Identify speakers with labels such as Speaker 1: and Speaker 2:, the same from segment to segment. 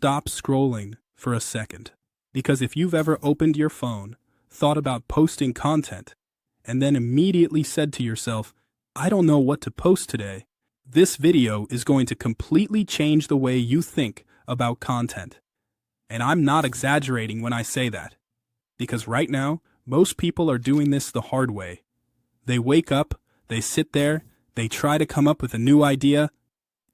Speaker 1: stop scrolling for a second. Because if you've ever opened your phone, thought about posting content, and then immediately said to yourself, I don't know what to post today, this video is going to completely change the way you think about content. And I'm not exaggerating when I say that. Because right now, most people are doing this the hard way. They wake up, they sit there, they try to come up with a new idea,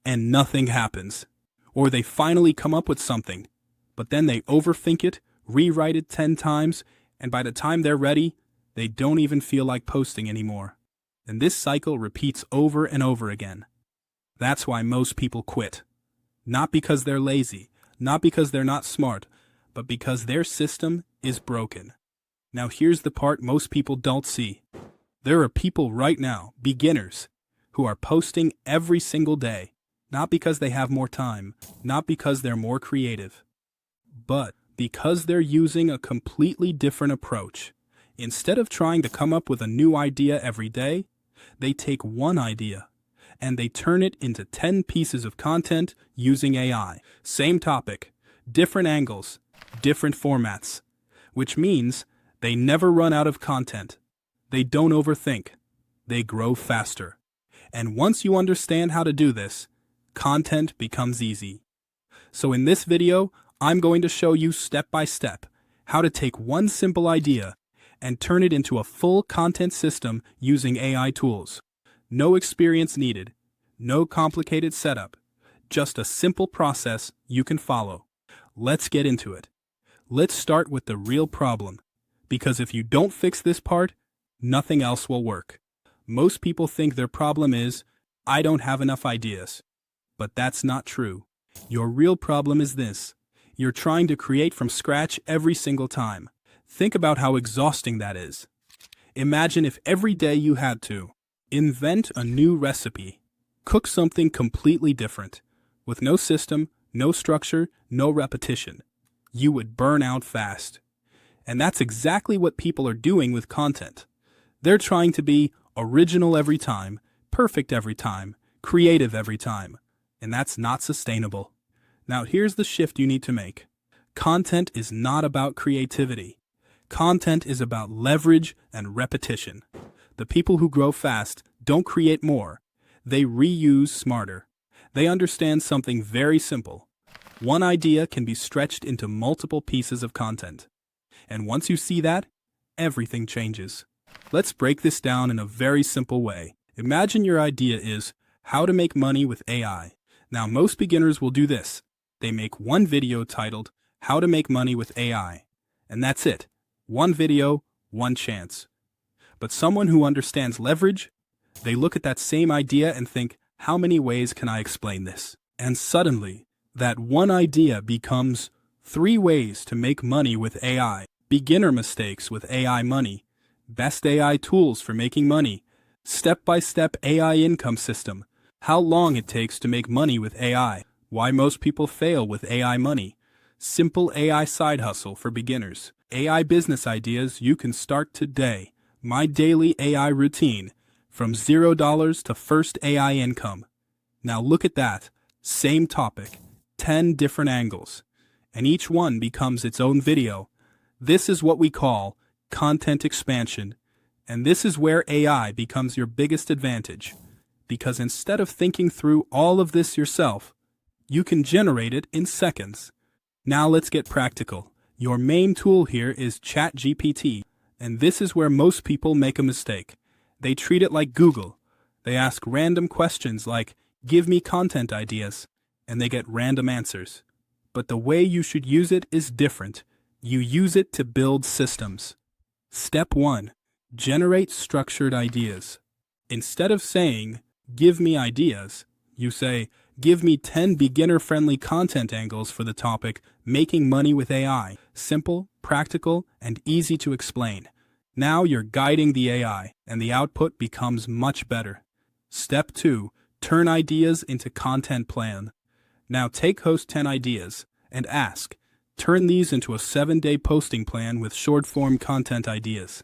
Speaker 1: and nothing happens. Or they finally come up with something, but then they overthink it, rewrite it 10 times, and by the time they're ready, they don't even feel like posting anymore. And this cycle repeats over and over again. That's why most people quit. Not because they're lazy, not because they're not smart, but because their system is broken. Now here's the part most people don't see. There are people right now, beginners, who are posting every single day, not because they have more time, not because they're more creative, but because they're using a completely different approach. Instead of trying to come up with a new idea every day, they take one idea and they turn it into 10 pieces of content using AI. Same topic, different angles, different formats, which means they never run out of content. They don't overthink. They grow faster. And once you understand how to do this, content becomes easy. So in this video, I'm going to show you step by step how to take one simple idea and turn it into a full content system using AI tools. No experience needed, no complicated setup, just a simple process you can follow. Let's get into it. Let's start with the real problem, because if you don't fix this part, nothing else will work. Most people think their problem is, I don't have enough ideas. But that's not true. Your real problem is this. You're trying to create from scratch every single time. Think about how exhausting that is. Imagine if every day you had to invent a new recipe, cook something completely different, with no system, no structure, no repetition. You would burn out fast. And that's exactly what people are doing with content. They're trying to be original every time, perfect every time, creative every time. And that's not sustainable. Now here's the shift you need to make. Content is not about creativity. Content is about leverage and repetition. The people who grow fast don't create more. They reuse smarter. They understand something very simple. One idea can be stretched into multiple pieces of content. And once you see that, everything changes. Let's break this down in a very simple way. Imagine your idea is how to make money with AI. Now most beginners will do this. They make one video titled How to Make Money with AI. And that's it. One video, one chance. But someone who understands leverage, they look at that same idea and think, how many ways can I explain this? And suddenly, that one idea becomes 3 ways to make money with AI. Beginner mistakes with AI money. Best AI tools for making money. Step-by-step AI income system. How long it takes to make money with AI. Why most people fail with AI money. Simple AI side hustle for beginners. AI business ideas you can start today. My daily AI routine. From $0 to first AI income. Now look at that. Same topic. 10 different angles. And each one becomes its own video. This is what we call content expansion. And this is where AI becomes your biggest advantage. Because instead of thinking through all of this yourself, you can generate it in seconds. Now let's get practical. Your main tool here is ChatGPT, and this is where most people make a mistake. They treat it like Google. They ask random questions like, give me content ideas, and they get random answers. But the way you should use it is different. You use it to build systems. Step 1. Generate structured ideas. Instead of saying, give me ideas, you say, give me 10 beginner-friendly content angles for the topic, making money with AI. Simple, practical, and easy to explain. Now you're guiding the AI, and the output becomes much better. Step 2. Turn ideas into content plan. Now take host 10 ideas, and ask, turn these into a 7-day posting plan with short-form content ideas.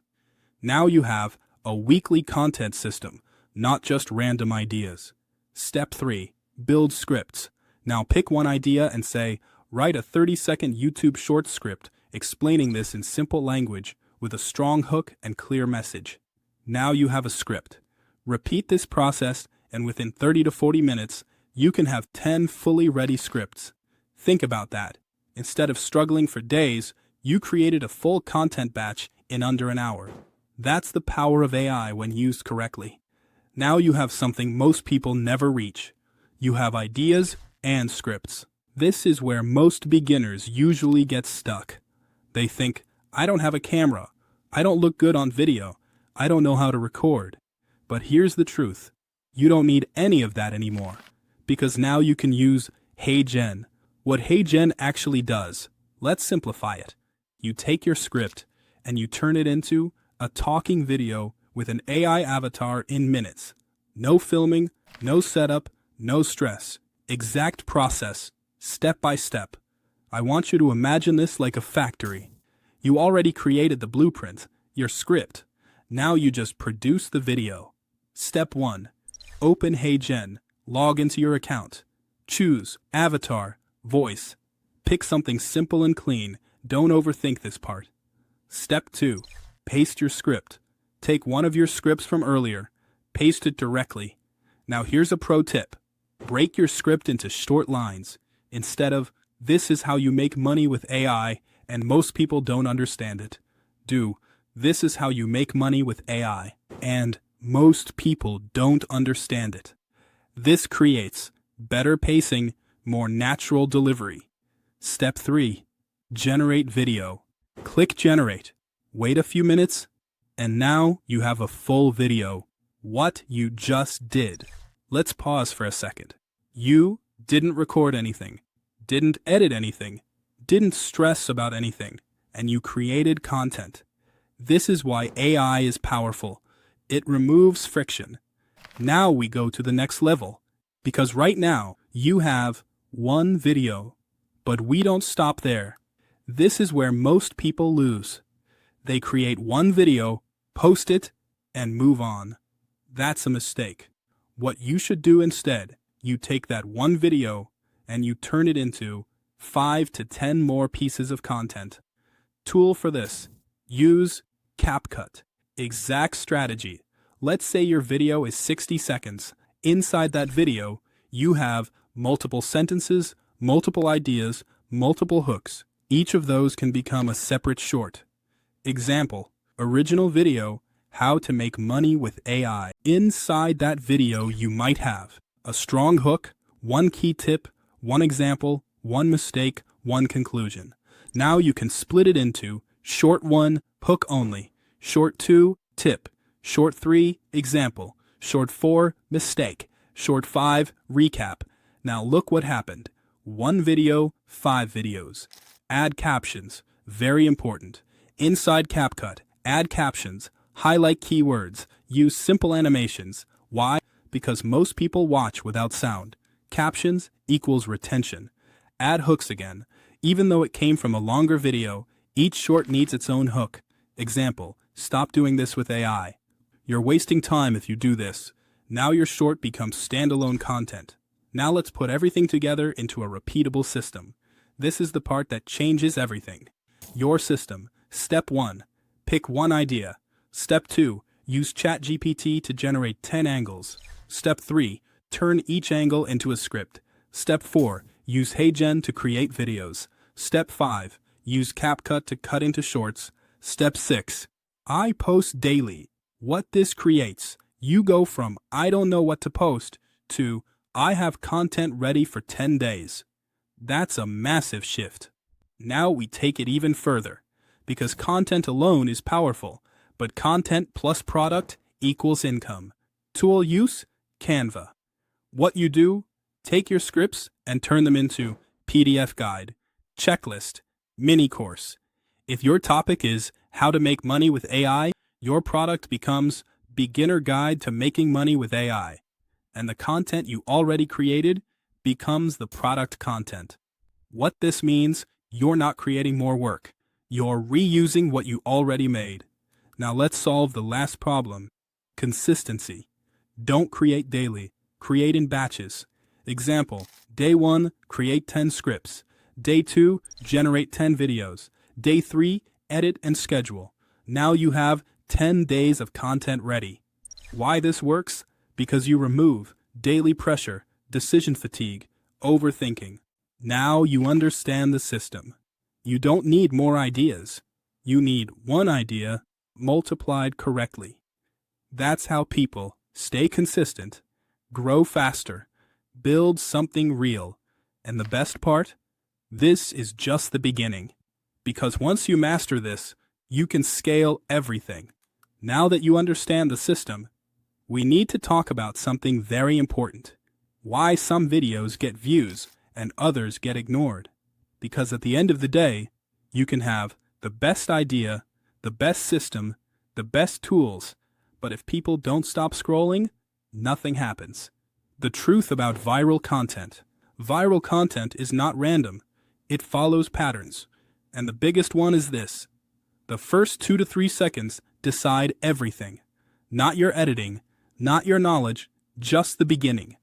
Speaker 1: Now you have a weekly content system, not just random ideas. Step 3. Build scripts. Now pick one idea and say, Write a 30-second YouTube short script explaining this in simple language with a strong hook and clear message. Now you have a script. Repeat this process, and within 30 to 40 minutes, you can have 10 fully ready scripts. Think about that. Instead of struggling for days, you created a full content batch in under an hour. That's the power of AI when used correctly. Now you have something most people never reach. You have ideas and scripts. This is where most beginners usually get stuck. They think, I don't have a camera. I don't look good on video. I don't know how to record. But here's the truth. You don't need any of that anymore. Because now you can use HeyGen. What HeyGen actually does, let's simplify it. You take your script and you turn it into a talking video with an AI avatar in minutes. No filming, no setup, no stress. Exact process, step by step. I want you to imagine this like a factory. You already created the blueprint, your script. Now you just produce the video. Step 1. Open HeyGen. Log into your account. Choose Avatar, Voice. Pick something simple and clean. Don't overthink this part. Step 2. Paste your script. Take one of your scripts from earlier. Paste it directly. Now here's a pro tip. Break your script into short lines. Instead of, this is how you make money with AI, and most people don't understand it. Do, this is how you make money with AI, and most people don't understand it. This creates better pacing, more natural delivery. Step 3. Generate video. Click Generate. Wait a few minutes, and now you have a full video. What you just did. Let's pause for a second. You didn't record anything, didn't edit anything, didn't stress about anything, and you created content. This is why AI is powerful. It removes friction. Now we go to the next level, because right now you have one video, but we don't stop there. This is where most people lose. They create one video, post it, and move on. That's a mistake. What you should do instead, you take that one video and you turn it into 5 to 10 more pieces of content. Tool for this. Use CapCut. Exact strategy. Let's say your video is 60 seconds. Inside that video, you have multiple sentences, multiple ideas, multiple hooks. Each of those can become a separate short. Example, original video, how to make money with AI. Inside that video, you might have a strong hook, one key tip, one example, one mistake, one conclusion. Now you can split it into short 1, hook only, short 2, tip, short 3, example, short 4, mistake, short 5, recap. Now look what happened. One video, 5 videos. Add captions, very important. Inside CapCut, add captions, highlight keywords, use simple animations. Why? Because most people watch without sound. Captions equals retention. Add hooks again. Even though it came from a longer video, each short needs its own hook. Example, stop doing this with AI. You're wasting time if you do this. Now your short becomes standalone content. Now let's put everything together into a repeatable system. This is the part that changes everything. Your system. Step 1. Pick one idea. Step 2. Use ChatGPT to generate 10 angles. Step 3. Turn each angle into a script. Step 4. Use HeyGen to create videos. Step 5. Use CapCut to cut into shorts. Step 6. I post daily. What this creates, you go from I don't know what to post to I have content ready for 10 days. That's a massive shift. Now we take it even further, because content alone is powerful, but content plus product equals income. Tool use, Canva. What you do, take your scripts and turn them into PDF guide, checklist, mini course. If your topic is how to make money with AI, your product becomes beginner guide to making money with AI. And the content you already created becomes the product content. What this means, you're not creating more work. You're reusing what you already made. Now let's solve the last problem. Consistency. Don't create daily. Create in batches. Example, day 1, create 10 scripts. Day 2, generate 10 videos. Day 3, edit and schedule. Now you have 10 days of content ready. Why this works? Because you remove daily pressure, decision fatigue, overthinking. Now you understand the system. You don't need more ideas. You need one idea multiplied correctly. That's how people stay consistent, grow faster, build something real. And the best part? This is just the beginning. Because once you master this, you can scale everything. Now that you understand the system, we need to talk about something very important. Why some videos get views and others get ignored. Because at the end of the day, you can have the best idea, the best system, the best tools, but if people don't stop scrolling, nothing happens. The truth about viral content is not random. It follows patterns. And the biggest one is this. The first 2 to 3 seconds decide everything. Not your editing, not your knowledge, just the beginning.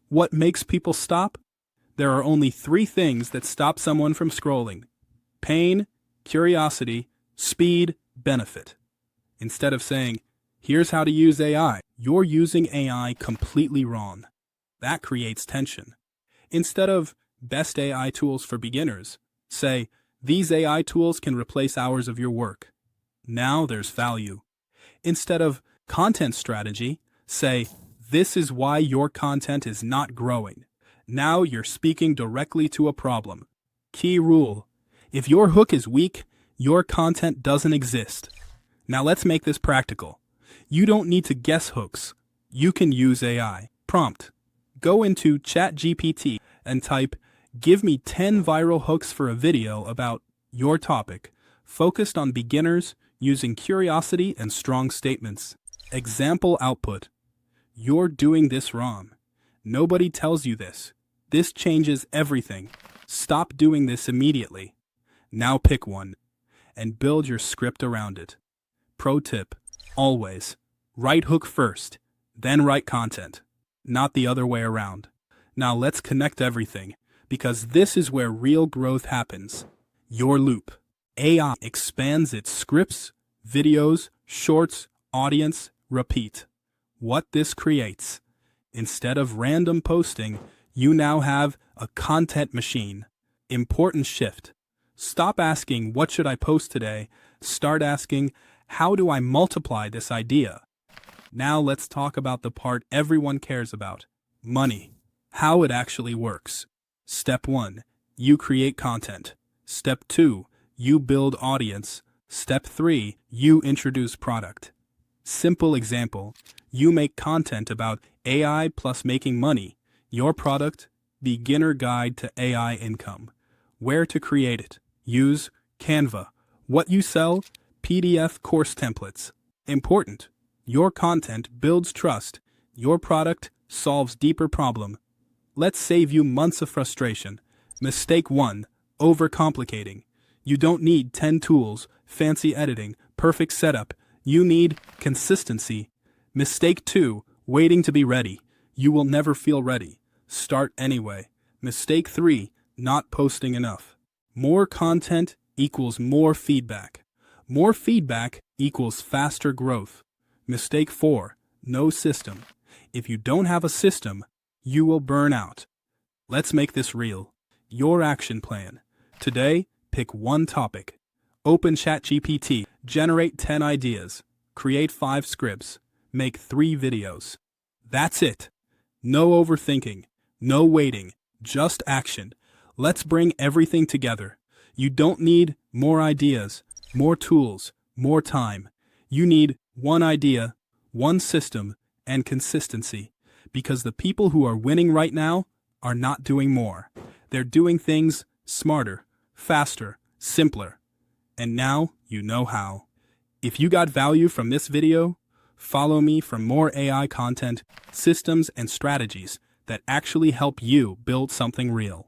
Speaker 1: What makes people stop? There are only 3 things that stop someone from scrolling. Pain, curiosity, speed, benefit. Instead of saying, here's how to use AI, you're using AI completely wrong. That creates tension. Instead of best AI tools for beginners, say, these AI tools can replace hours of your work. Now there's value. Instead of content strategy, say, this is why your content is not growing. Now you're speaking directly to a problem. Key rule. If your hook is weak, your content doesn't exist. Now let's make this practical. You don't need to guess hooks. You can use AI. Prompt. Go into ChatGPT and type, give me 10 viral hooks for a video about your topic, focused on beginners, using curiosity and strong statements. Example output. You're doing this wrong. Nobody tells you this. This changes everything. Stop doing this immediately. Now pick one and build your script around it. Pro tip. Always. Write hook first, then write content. Not the other way around. Now let's connect everything, because this is where real growth happens. Your loop. AI expands its scripts, videos, shorts, audience, repeat. What this creates. Instead of random posting, you now have a content machine. Important shift. Stop asking, what should I post today? Start asking, how do I multiply this idea? Now let's talk about the part everyone cares about. Money. How it actually works. Step 1. You create content. Step 2. You build audience. Step 3. You introduce product. Simple example. You make content about AI plus making money. Your product, beginner guide to AI income. Where to create it. Use Canva. What you sell, PDF course templates. Important. Your content builds trust. Your product solves deeper problem. Let's save you months of frustration. Mistake 1. Overcomplicating. You don't need 10 tools, fancy editing, perfect setup. You need consistency. Mistake 2. Waiting to be ready. You will never feel ready. Start anyway. Mistake 3. Not posting enough. More content equals more feedback. More feedback equals faster growth. Mistake 4. No system. If you don't have a system, you will burn out. Let's make this real. Your action plan. Today, pick one topic. Open ChatGPT. Generate 10 ideas. Create 5 scripts. Make 3 videos. That's it. No overthinking. No waiting. Just action. Let's bring everything together. You don't need more ideas, more tools, more time. You need one idea, one system, and consistency. Because the people who are winning right now are not doing more. They're doing things smarter, faster, simpler. And now you know how. If you got value from this video, follow me for more AI content, systems, and strategies that actually help you build something real.